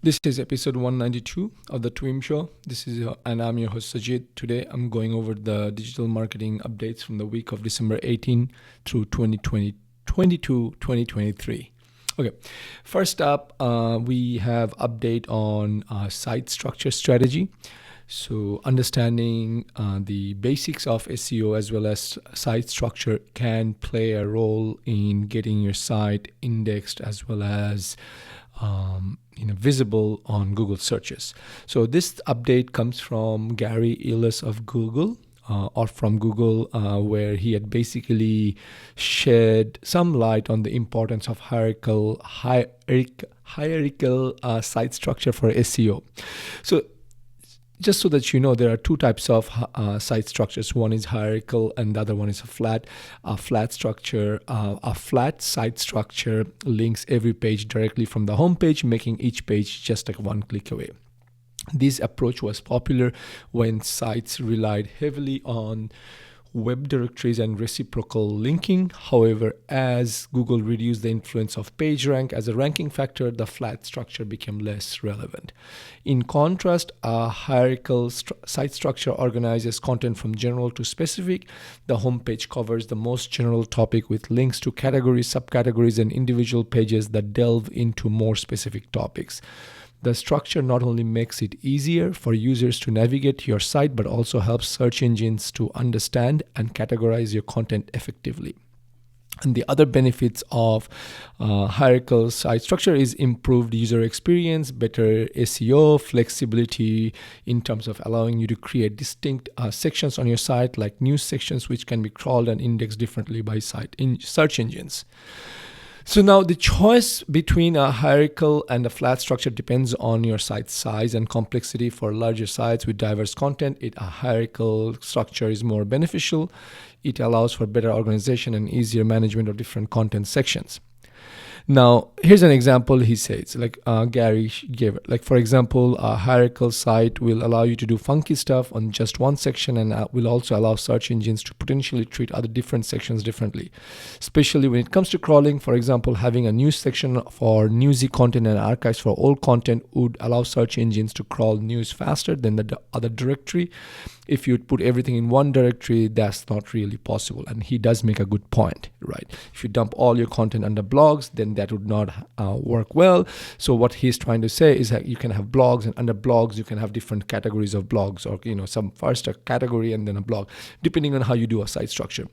This is episode 192 of the TWIM show. And I'm your host Sajid. Today I'm going over the digital marketing updates from the week of December 18 through 2023. Okay, first up, we have update on site structure strategy. So understanding the basics of SEO as well as site structure can play a role in getting your site indexed as well as visible on Google searches. So this update comes from Gary Illes of Google, or from Google, where he had basically shed some light on the importance of hierarchical site structure for SEO. So just so that you know, there are two types of site structures. One is hierarchical and the other one is a flat structure. A flat site structure links every page directly from the home page, making each page just like one click away. This approach was popular when sites relied heavily on web directories and reciprocal linking. However, as Google reduced the influence of PageRank as a ranking factor, the flat structure became less relevant. In contrast, a hierarchical site structure organizes content from general to specific. The homepage covers the most general topic with links to categories, subcategories, and individual pages that delve into more specific topics. The structure not only makes it easier for users to navigate your site, but also helps search engines to understand and categorize your content effectively. And the other benefits of hierarchical site structure is improved user experience, better SEO, flexibility in terms of allowing you to create distinct sections on your site, like news sections, which can be crawled and indexed differently by search engines. So now the choice between a hierarchical and a flat structure depends on your site size and complexity. For larger sites with diverse content, a hierarchical structure is more beneficial. It allows for better organization and easier management of different content sections. Now, here's an example he says, Gary gave it. Like, for example, a hierarchical site will allow you to do funky stuff on just one section and will also allow search engines to potentially treat other different sections differently. Especially when it comes to crawling, for example, having a news section for newsy content and archives for old content would allow search engines to crawl news faster than the other directory. If you put everything in one directory, that's not really possible. And he does make a good point, right? If you dump all your content under blogs, then that would not work well. So what he's trying to say is that you can have blogs, and under blogs, you can have different categories of blogs, or some first a category and then a blog, depending on how you do a site structure.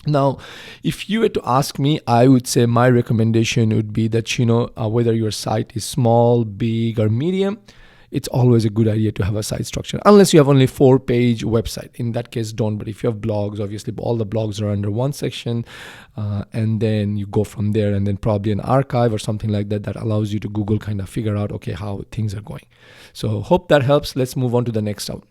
Now, if you were to ask me, I would say my recommendation would be that, whether your site is small, big, or medium, it's always a good idea to have a site structure, unless you have only 4-page website. In that case, don't. But if you have blogs, obviously all the blogs are under one section, and then you go from there, and then probably an archive or something like that allows you to Google kind of figure out, okay, how things are going. So hope that helps. Let's move on to the next one.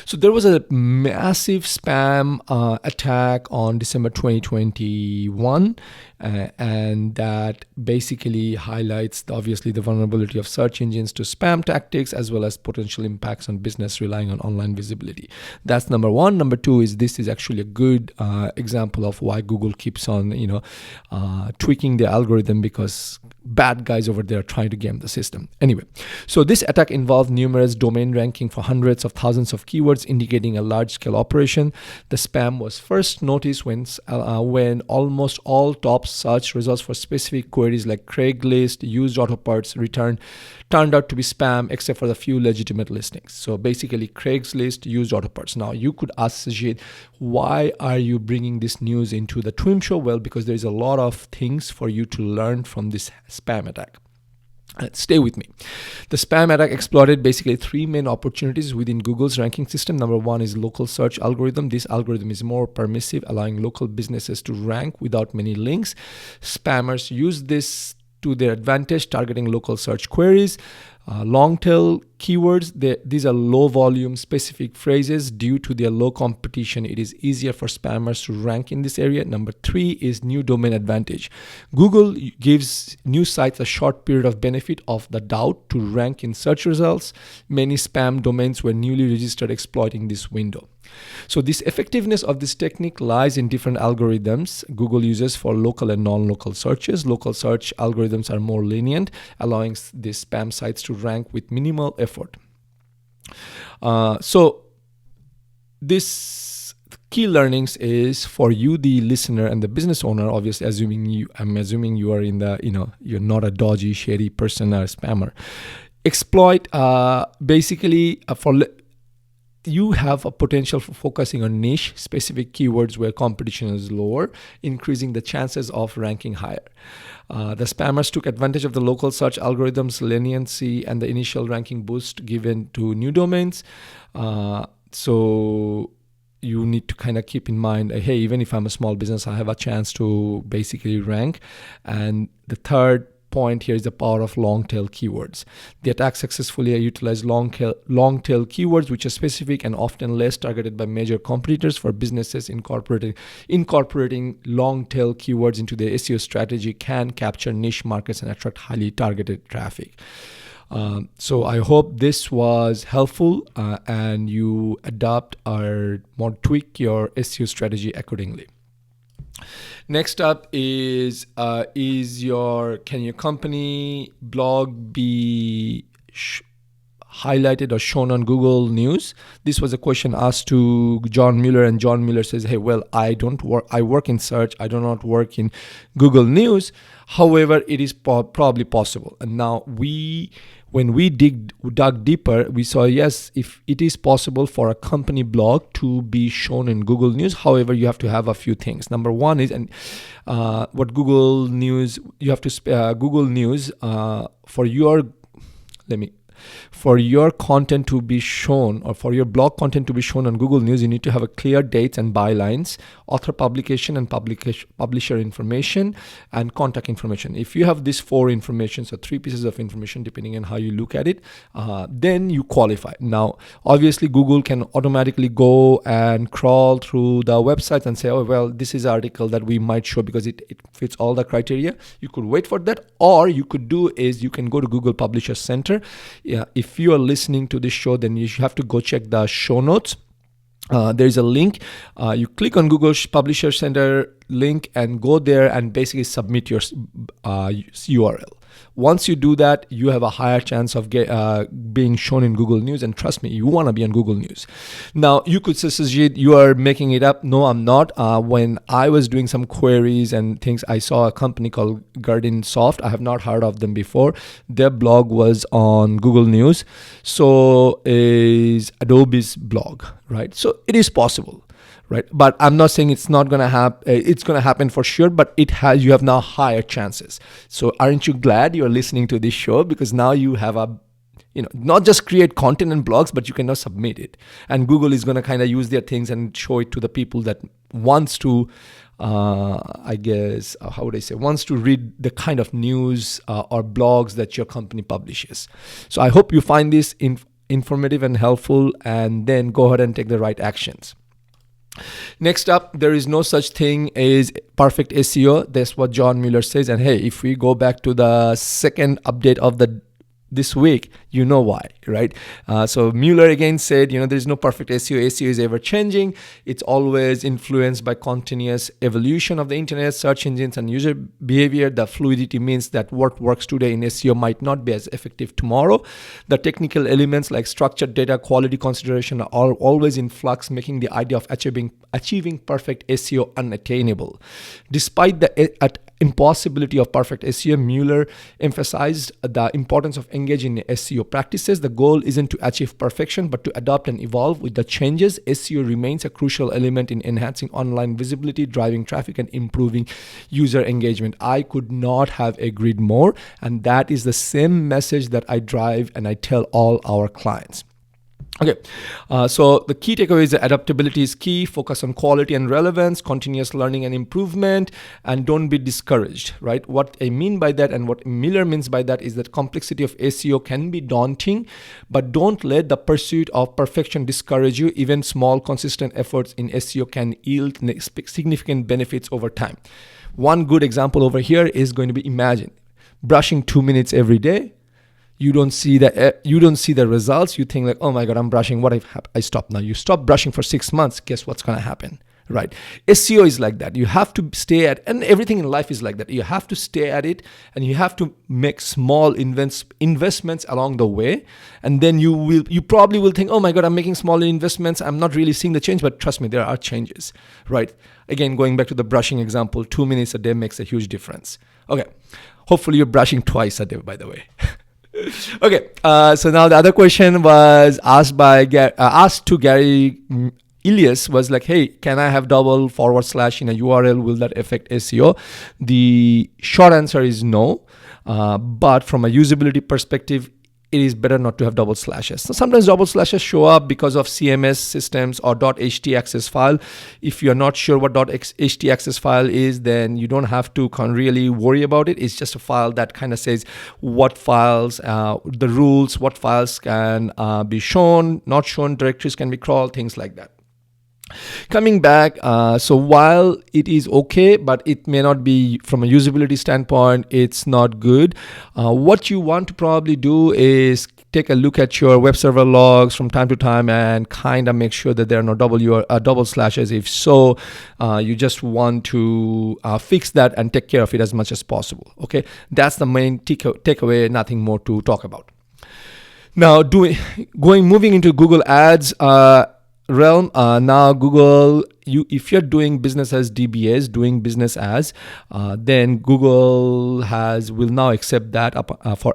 So there was a massive spam attack on December 2021, and that basically highlights obviously the vulnerability of search engines to spam tactics, as well as potential impacts on business relying on online visibility. That's number one. Number two is this is actually a good example of why Google keeps on tweaking the algorithm, because bad guys over there are trying to game the system. Anyway, so this attack involved numerous domain ranking for hundreds of thousands of keywords, indicating a large-scale operation. The spam was first noticed when almost all top search results for specific queries like Craigslist, used auto parts turned out to be spam, except for the few legitimate listings. So basically, Craigslist, used auto parts. Now, you could ask Sajid, why are you bringing this news into the TWIM show? Well, because there is a lot of things for you to learn from this spam attack. Stay with me. The spam attack exploited basically 3 main opportunities within Google's ranking system. Number one is local search algorithm. This algorithm is more permissive, allowing local businesses to rank without many links. Spammers use this to their advantage, targeting local search queries. Long tail keywords, these are low volume specific phrases. Due to their low competition, it is easier for spammers to rank in this area. Number 3 is new domain advantage. Google gives new sites a short period of benefit of the doubt to rank in search results. Many spam domains were newly registered exploiting this window. So this effectiveness of this technique lies in different algorithms Google uses for local and non-local searches. Local search algorithms are more lenient, allowing these spam sites to rank with minimal effort. So this key learnings is for you, the listener and the business owner. Obviously, I'm assuming you are in the, you're not a dodgy, shady person or a spammer. Exploit basically you have a potential for focusing on niche specific keywords where competition is lower, increasing the chances of ranking higher. The spammers took advantage of the local search algorithms leniency and the initial ranking boost given to new domains. So you need to kind of keep in mind, hey, even if I'm a small business, I have a chance to basically rank. And the third point here is the power of long tail keywords. The attack successfully utilized long tail keywords, which are specific and often less targeted by major competitors. For businesses, incorporating long tail keywords into their SEO strategy can capture niche markets and attract highly targeted traffic. So I hope this was helpful and you adapt or tweak your SEO strategy accordingly. Next up is can your company blog be highlighted or shown on Google News? This was a question asked to John Mueller, and John Mueller says, hey, well, I work in search. I do not work in Google News. However, it is probably possible. And now when we dug deeper, we saw, yes, if it is possible for a company blog to be shown in Google News. However, you have to have a few things. Number one is, what Google News, you have to Google News for your content to be shown, or for your blog content to be shown on Google News, you need to have a clear dates and bylines, author, publication and publisher information, and contact information. If you have these 4 information, so 3 pieces of information depending on how you look at it, then you qualify. Now, obviously, Google can automatically go and crawl through the websites and say, oh, well, this is an article that we might show because it fits all the criteria. You could wait for that, or you could do is you can go to Google Publisher Center. If you are listening to this show, then you have to go check the show notes. There is a link. You click on Google Publisher Center link and go there and basically submit your URL. Once you do that, you have a higher chance of being shown in Google News. And trust me, you want to be on Google News. Now, you could say, Sajid, you are making it up. No, I'm not. When I was doing some queries and things, I saw a company called Garden Soft. I have not heard of them before. Their blog was on Google News. So is Adobe's blog, right? So it is possible. Right, but I'm not saying it's not gonna happen. It's gonna happen for sure, but you have now higher chances. So aren't you glad you're listening to this show? Because now you have not just create content and blogs, but you can now submit it, and Google is gonna kind of use their things and show it to the people that wants to, wants to read the kind of news or blogs that your company publishes. So I hope you find this informative and helpful, and then go ahead and take the right actions. Next up, there is no such thing as perfect SEO. That's what John Mueller says. And hey, if we go back to the second update of this week, you know why, right? So Mueller again said, there is no perfect SEO. SEO is ever changing. It's always influenced by continuous evolution of the internet, search engines, and user behavior. The fluidity means that what works today in SEO might not be as effective tomorrow. The technical elements like structured data, quality consideration are always in flux, making the idea of achieving perfect SEO unattainable. Despite the impossibility of perfect SEO, Mueller emphasized the importance of engaging in SEO practices. The goal isn't to achieve perfection, but to adapt and evolve with the changes. SEO remains a crucial element in enhancing online visibility, driving traffic, and improving user engagement. I could not have agreed more, and that is the same message that I drive and I tell all our clients. Okay, so the key takeaway is that adaptability is key. Focus on quality and relevance, continuous learning and improvement, and don't be discouraged, right? What I mean by that and what Mueller means by that is that complexity of SEO can be daunting, but don't let the pursuit of perfection discourage you. Even small, consistent efforts in SEO can yield significant benefits over time. One good example over here is going to be, imagine brushing 2 minutes every day. You don't see the results. You think like, oh my God, I'm brushing. What if I stop now? You stop brushing for 6 months. Guess what's going to happen, right? SEO is like that. You have to stay at, and everything in life is like that. You have to stay at it, and you have to make small investments along the way. And then you probably will think, oh my God, I'm making small investments. I'm not really seeing the change, but trust me, there are changes, right? Again, going back to the brushing example, 2 minutes a day makes a huge difference. Okay. Hopefully you're brushing twice a day, by the way. Okay, so now the other question was asked to Gary Ilias, was like, hey, can I have double / in a URL? Will that affect SEO? The short answer is no, but from a usability perspective, it is better not to have double slashes. So sometimes double slashes show up because of CMS systems or .htaccess file. If you're not sure what .htaccess file is, then you don't have to really worry about it. It's just a file that kind of says what files, the rules, what files can be shown, not shown, directories can be crawled, things like that. Coming back, so while it is okay, but it may not be, from a usability standpoint, it's not good. What you want to probably do is take a look at your web server logs from time to time and kind of make sure that there are no double slashes. If so, you just want to fix that and take care of it as much as possible. Okay, that's the main takeaway, nothing more to talk about. Now, moving into Google Ads realm. Now Google, if you're doing business as DBAs, doing business as, then Google will now accept that for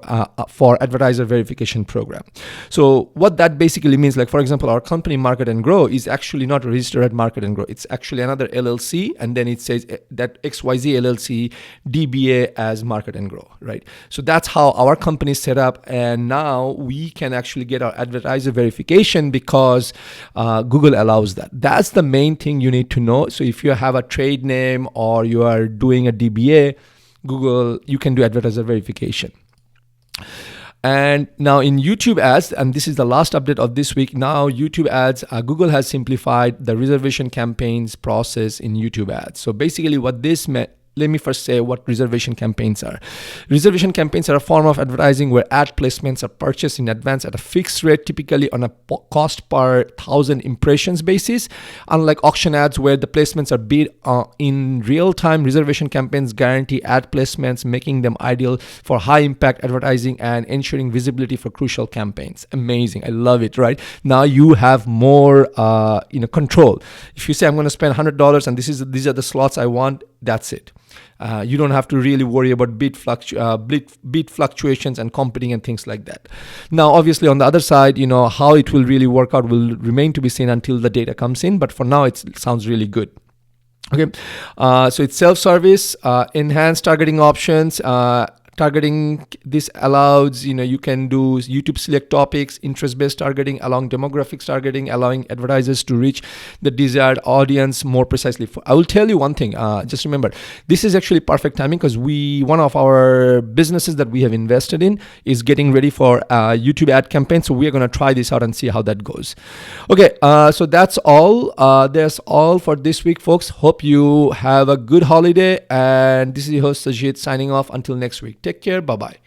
advertiser verification program. So what that basically means, like for example, our company Market and Grow is actually not registered at Market and Grow. It's actually another LLC, and then it says that XYZ LLC DBA as Market and Grow, right? So that's how our company is set up, and now we can actually get our advertiser verification because Google allows that. That's the main thing you need to know. So if you have a trade name or you are doing a DBA, Google, you can do advertiser verification. And now in YouTube ads, and this is the last update of this week, now YouTube ads, Google has simplified the reservation campaigns process in YouTube ads. So basically what this meant, let me first say what reservation campaigns are. Reservation campaigns are a form of advertising where ad placements are purchased in advance at a fixed rate, typically on a cost per 1,000 impressions basis. Unlike auction ads where the placements are bid in real time, reservation campaigns guarantee ad placements, making them ideal for high impact advertising and ensuring visibility for crucial campaigns. Amazing. I love it, right? Now you have more control. If you say I'm going to spend $100 and these are the slots I want, that's it. You don't have to really worry about bid fluctuations and competing and things like that. Now, obviously, on the other side, how it will really work out will remain to be seen until the data comes in. But for now, it sounds really good. Okay, so it's self-service, enhanced targeting options. Targeting, this allows, you can do YouTube select topics, interest-based targeting, allowing demographics targeting, allowing advertisers to reach the desired audience more precisely. I will tell you one thing, just remember, this is actually perfect timing because one of our businesses that we have invested in is getting ready for a YouTube ad campaign. So we are going to try this out and see how that goes. Okay, so that's all. That's all for this week, folks. Hope you have a good holiday. And this is your host, Sajid, signing off until next week. Take care. Bye-bye.